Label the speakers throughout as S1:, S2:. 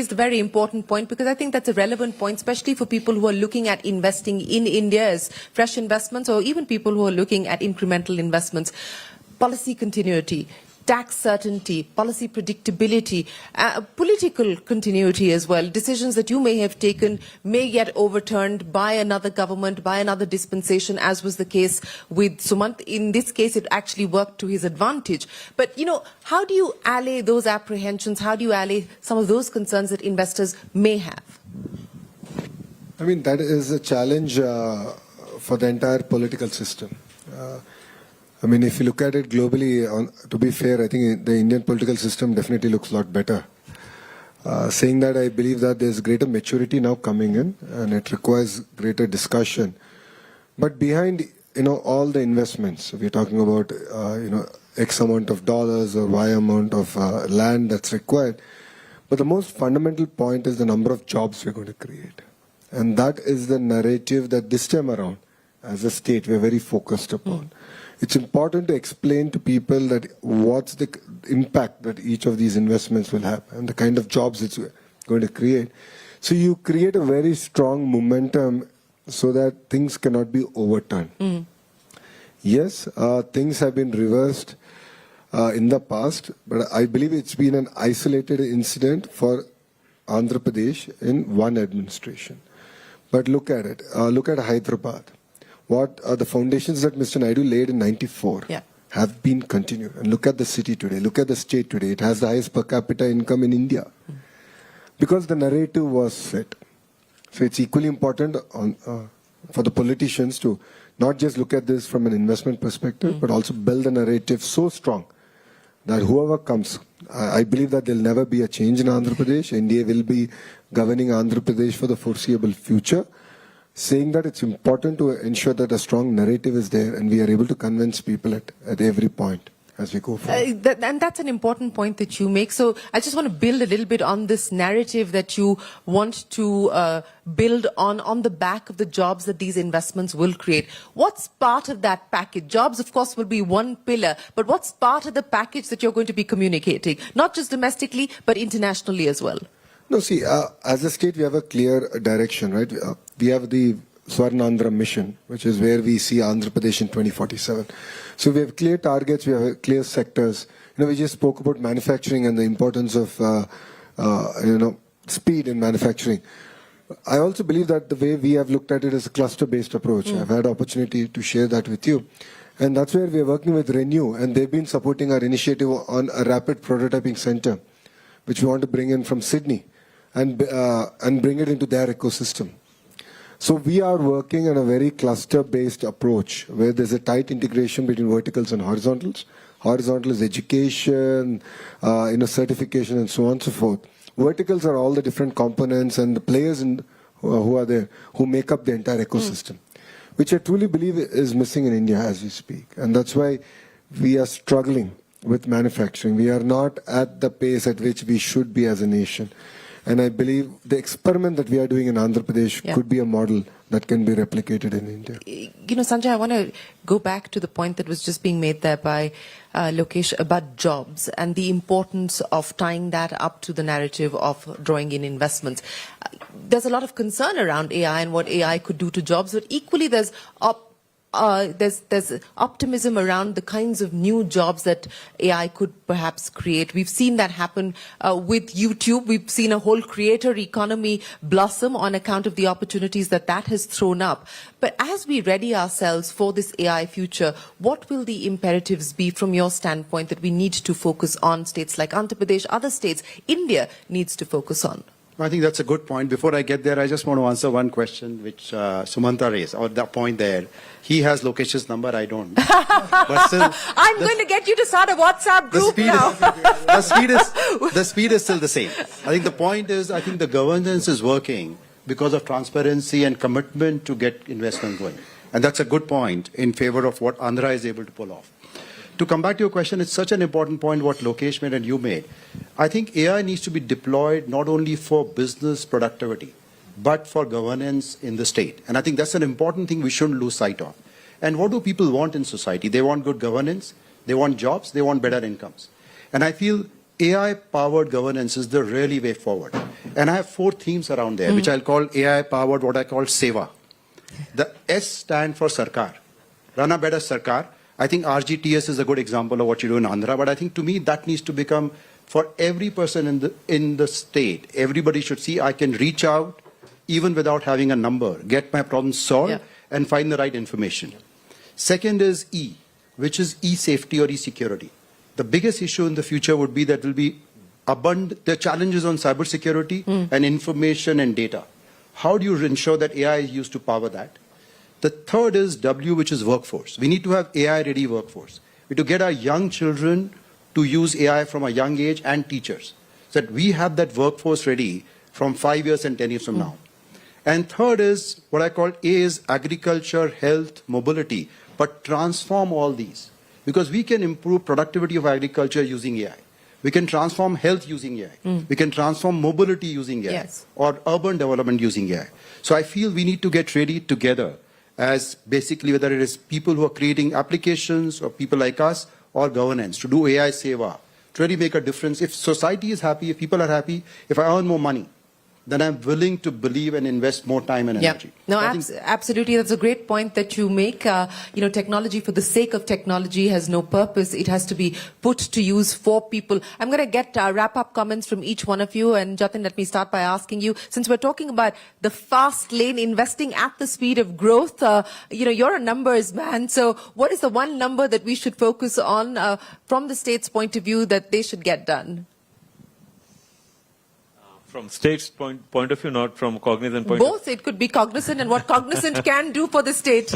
S1: raised a very important point, because I think that's a relevant point, especially for people who are looking at investing in India as fresh investments, or even people who are looking at incremental investments. Policy continuity, tax certainty, policy predictability, political continuity as well. Decisions that you may have taken may get overturned by another government, by another dispensation, as was the case with Sumant. In this case, it actually worked to his advantage. But, you know, how do you allay those apprehensions? How do you allay some of those concerns that investors may have?
S2: I mean, that is a challenge for the entire political system. I mean, if you look at it globally, to be fair, I think the Indian political system definitely looks a lot better. Saying that, I believe that there's greater maturity now coming in, and it requires greater discussion. But behind, you know, all the investments, we're talking about, you know, X amount of dollars or Y amount of land that's required. But the most fundamental point is the number of jobs we're going to create. And that is the narrative that this time around, as a state, we're very focused upon. It's important to explain to people that what's the impact that each of these investments will have and the kind of jobs it's going to create. So you create a very strong momentum so that things cannot be overturned. Yes, things have been reversed in the past, but I believe it's been an isolated incident for Andhra Pradesh in one administration. But look at it. Look at Hyderabad. What are the foundations that Mr. Naidu laid in '94 have been continued. And look at the city today. Look at the state today. It has the highest per capita income in India. Because the narrative was set. So it's equally important for the politicians to not just look at this from an investment perspective, but also build a narrative so strong that whoever comes, I believe that there'll never be a change in Andhra Pradesh. India will be governing Andhra Pradesh for the foreseeable future. Saying that it's important to ensure that a strong narrative is there and we are able to convince people at every point as we go forward.
S1: And that's an important point that you make. So I just want to build a little bit on this narrative that you want to build on the back of the jobs that these investments will create. What's part of that package? Jobs, of course, will be one pillar, but what's part of the package that you're going to be communicating? Not just domestically, but internationally as well.
S2: No, see, as a state, we have a clear direction, right? We have the Swarnandhra mission, which is where we see Andhra Pradesh in 2047. So we have clear targets, we have clear sectors. You know, we just spoke about manufacturing and the importance of, you know, speed in manufacturing. I also believe that the way we have looked at it is a cluster-based approach. I've had opportunity to share that with you. And that's where we are working with Renew, and they've been supporting our initiative on a rapid prototyping center, which we want to bring in from Sydney and bring it into their ecosystem. So we are working on a very cluster-based approach where there's a tight integration between verticals and horizontals. Horizontal is education, you know, certification, and so on and so forth. Verticals are all the different components and the players who are there, who make up the entire ecosystem, which I truly believe is missing in India as we speak. And that's why we are struggling with manufacturing. We are not at the pace at which we should be as a nation. And I believe the experiment that we are doing in Andhra Pradesh could be a model that can be replicated in India.
S1: You know, Sanjay, I want to go back to the point that was just being made there by Lokesh about jobs and the importance of tying that up to the narrative of drawing in investments. There's a lot of concern around AI and what AI could do to jobs, but equally there's optimism around the kinds of new jobs that AI could perhaps create. We've seen that happen with YouTube. We've seen a whole creator economy blossom on account of the opportunities that has thrown up. But as we ready ourselves for this AI future, what will the imperatives be from your standpoint that we need to focus on? States like Andhra Pradesh, other states, India needs to focus on.
S3: I think that's a good point. Before I get there, I just want to answer one question which Sumanta raised, or that point there. He has Lokesh's number, I don't. But still,
S1: I'm going to get you to start a WhatsApp group now.
S3: The speed is still the same. I think the point is, I think the governance is working because of transparency and commitment to get investment going. And that's a good point in favor of what Andhra is able to pull off. To come back to your question, it's such an important point what Lokesh made and you made. I think AI needs to be deployed not only for business productivity, but for governance in the state. And I think that's an important thing we shouldn't lose sight of. And what do people want in society? They want good governance, they want jobs, they want better incomes. And I feel AI-powered governance is the really way forward. And I have 4 themes around there, which I'll call AI-powered, what I call Seva. The S stand for Sarkar. Run a better Sarkar. I think RGTS is a good example of what you do in Andhra, but I think to me that needs to become for every person in the state. Everybody should see I can reach out even without having a number, get my problem solved, and find the right information. Second is E, which is e-safety or e-security. The biggest issue in the future would be that will be the challenges on cybersecurity and information and data. How do you ensure that AI is used to power that? The third is W, which is workforce. We need to have AI-ready workforce. We need to get our young children to use AI from a young age and teachers, so that we have that workforce ready from 5 years and 10 years from now. And third is what I call A is agriculture, health, mobility, but transform all these. Because we can improve productivity of agriculture using AI. We can transform health using AI. We can transform mobility using AI, or urban development using AI. So I feel we need to get ready together as basically whether it is people who are creating applications or people like us or governance to do AI Seva, to really make a difference. If society is happy, if people are happy, if I earn more money, then I'm willing to believe and invest more time and energy.
S1: No, absolutely. That's a great point that you make. Technology for the sake of technology has no purpose. It has to be put to use for people. I'm going to get wrap-up comments from each one of you. And Jatin, let me start by asking you, since we're talking about the fast lane, investing at the speed of growth, you're a numbers man. So what is the one number that we should focus on from the state's point of view that they should get done?
S4: From state's point of view, not from cognizant point
S1: Both. It could be cognizant and what cognizant can do for the state.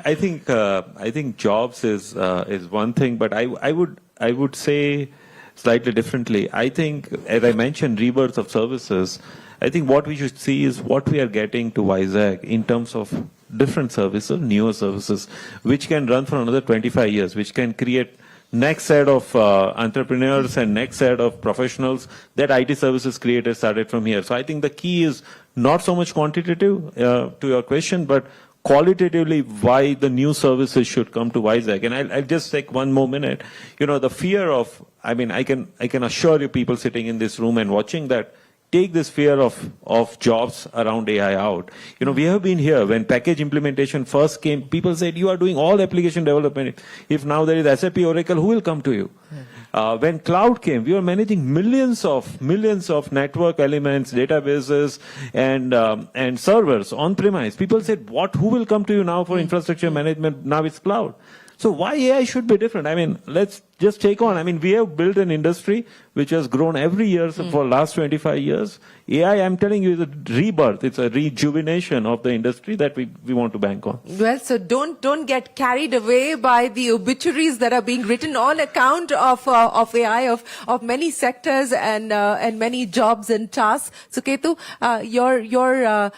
S4: I think jobs is one thing, but I would say slightly differently. I think, as I mentioned, rebirth of services. I think what we should see is what we are getting to Vizag in terms of different services, newer services, which can run for another 25 years, which can create next set of entrepreneurs and next set of professionals that IT services creators started from here. So I think the key is not so much quantitative to your question, but qualitatively why the new services should come to Vizag. And I'll just take one more minute. The fear of, I can assure you people sitting in this room and watching that, take this fear of jobs around AI out. We have been here when package implementation first came, people said, you are doing all application development. If now there is SAP Oracle, who will come to you? When cloud came, we were managing millions of network elements, databases, and servers on premise. People said, who will come to you now for infrastructure management? Now it's cloud. So why AI should be different? Let's just take on. We have built an industry which has grown every year for last 25 years. AI, I'm telling you, is a rebirth. It's a rejuvenation of the industry that we want to bank on.
S1: Well, so don't get carried away by the obituaries that are being written on account of AI, of many sectors and many jobs and tasks. So Ketu, your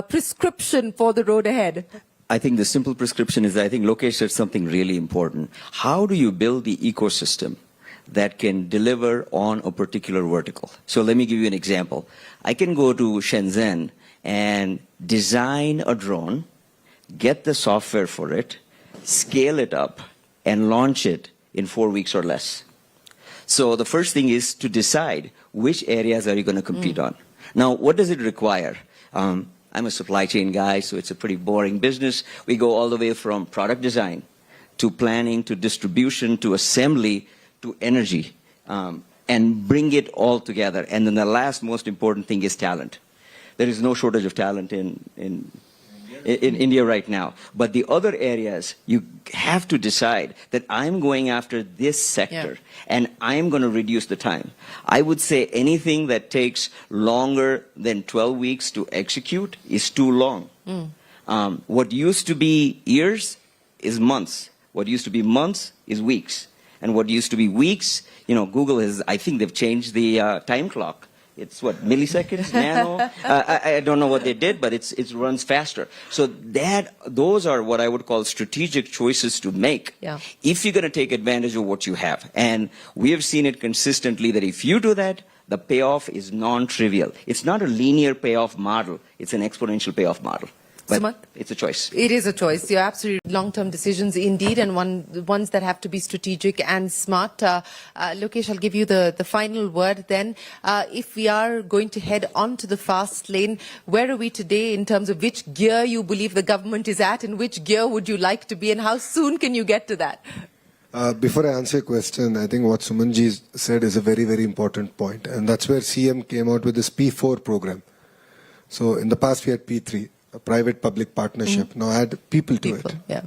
S1: prescription for the road ahead.
S5: I think the simple prescription is, I think Lokesh said something really important. How do you build the ecosystem that can deliver on a particular vertical? So let me give you an example. I can go to Shenzhen and design a drone, get the software for it, scale it up, and launch it in 4 weeks or less. So the first thing is to decide which areas are you going to compete on. Now, what does it require? I'm a supply chain guy, so it's a pretty boring business. We go all the way from product design to planning to distribution to assembly to energy and bring it all together. And then the last most important thing is talent. There is no shortage of talent in India right now. But the other areas, you have to decide that I'm going after this sector and I'm going to reduce the time. I would say anything that takes longer than 12 weeks to execute is too long. What used to be years is months. What used to be months is weeks. And what used to be weeks, Google has, I think they've changed the time clock. It's what, milliseconds, nano? I don't know what they did, but it runs faster. So those are what I would call strategic choices to make if you're going to take advantage of what you have. And we have seen it consistently that if you do that, the payoff is non-trivial. It's not a linear payoff model. It's an exponential payoff model. But
S1: Sumant?
S5: it's a choice.
S1: It is a choice. You're absolutely long-term decisions indeed, and ones that have to be strategic and smart. Lokesh, I'll give you the final word then. If we are going to head on to the fast lane, where are we today in terms of which gear you believe the government is at, and which gear would you like to be, and how soon can you get to that?
S2: Before I answer your question, I think what Sumanji said is a very, very important point. And that's where CM came out with this P4 program. So in the past, we had P3, a private-public partnership. Now add people to it.
S1: Yeah.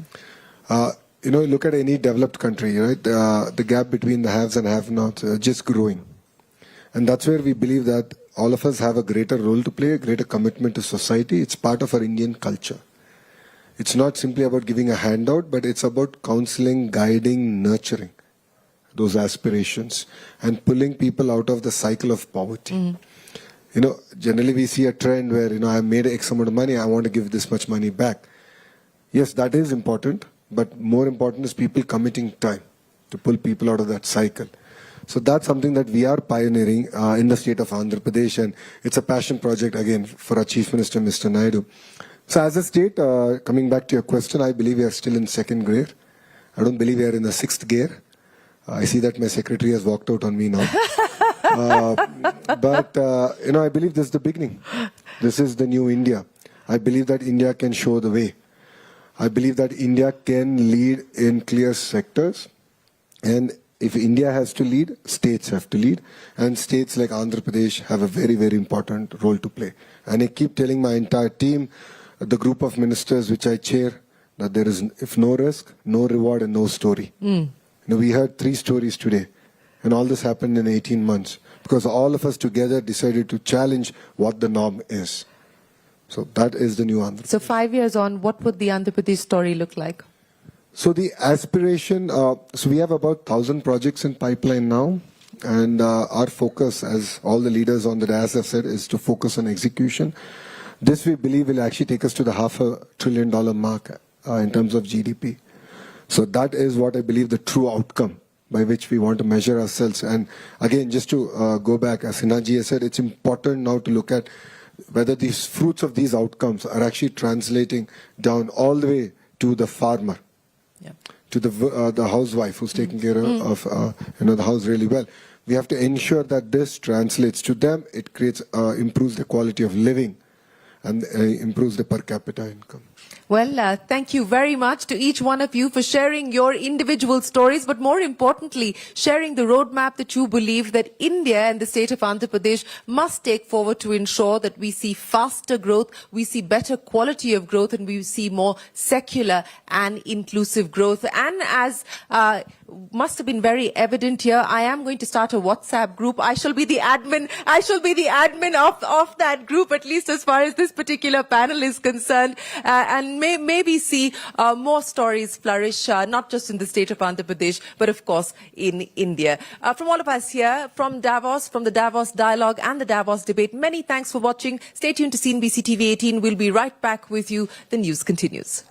S2: Look at any developed country, right? The gap between the haves and have-nots just growing. And that's where we believe that all of us have a greater role to play, a greater commitment to society. It's part of our Indian culture. It's not simply about giving a handout, but it's about counseling, guiding, nurturing those aspirations and pulling people out of the cycle of poverty. Generally we see a trend where, I made X amount of money, I want to give this much money back. Yes, that is important, but more important is people committing time to pull people out of that cycle. So that's something that we are pioneering in the state of Andhra Pradesh, and it's a passion project again for our Chief Minister, Mr. Naidu. So as a state, coming back to your question, I believe we are still in second gear. I don't believe we are in the sixth gear. I see that my secretary has walked out on me now. But I believe this is the beginning. This is the new India. I believe that India can show the way. I believe that India can lead in clear sectors. And if India has to lead, states have to lead. And states like Andhra Pradesh have a very, very important role to play. And I keep telling my entire team, the group of ministers which I chair, that there is, if no risk, no reward and no story. We heard 3 stories today, and all this happened in 18 months because all of us together decided to challenge what the norm is. So that is the new Andhra.
S1: So 5 years on, what would the Andhra Pradesh story look like?
S2: So the aspiration, so we have about 1,000 projects in pipeline now, and our focus, as all the leaders on the dais have said, is to focus on execution. This we believe will actually take us to the $500 billion mark in terms of GDP. So that is what I believe the true outcome by which we want to measure ourselves. And again, just to go back, as Sinaji has said, it's important now to look at whether these fruits of these outcomes are actually translating down all the way to the farmer, to the housewife who's taking care of the house really well. We have to ensure that this translates to them. It creates, improves the quality of living and improves the per capita income.
S1: Well, thank you very much to each one of you for sharing your individual stories, but more importantly, sharing the roadmap that you believe that India and the state of Andhra Pradesh must take forward to ensure that we see faster growth, we see better quality of growth, and we see more secular and inclusive growth. And as must have been very evident here, I am going to start a WhatsApp group. I shall be the admin. I shall be the admin of that group, at least as far as this particular panel is concerned, and maybe see more stories flourish, not just in the state of Andhra Pradesh, but of course in India. From all of us here, from Davos, from the Davos Dialogue and the Davos Debate, many thanks for watching. Stay tuned to CNBC TV 18. We'll be right back with you. The news continues.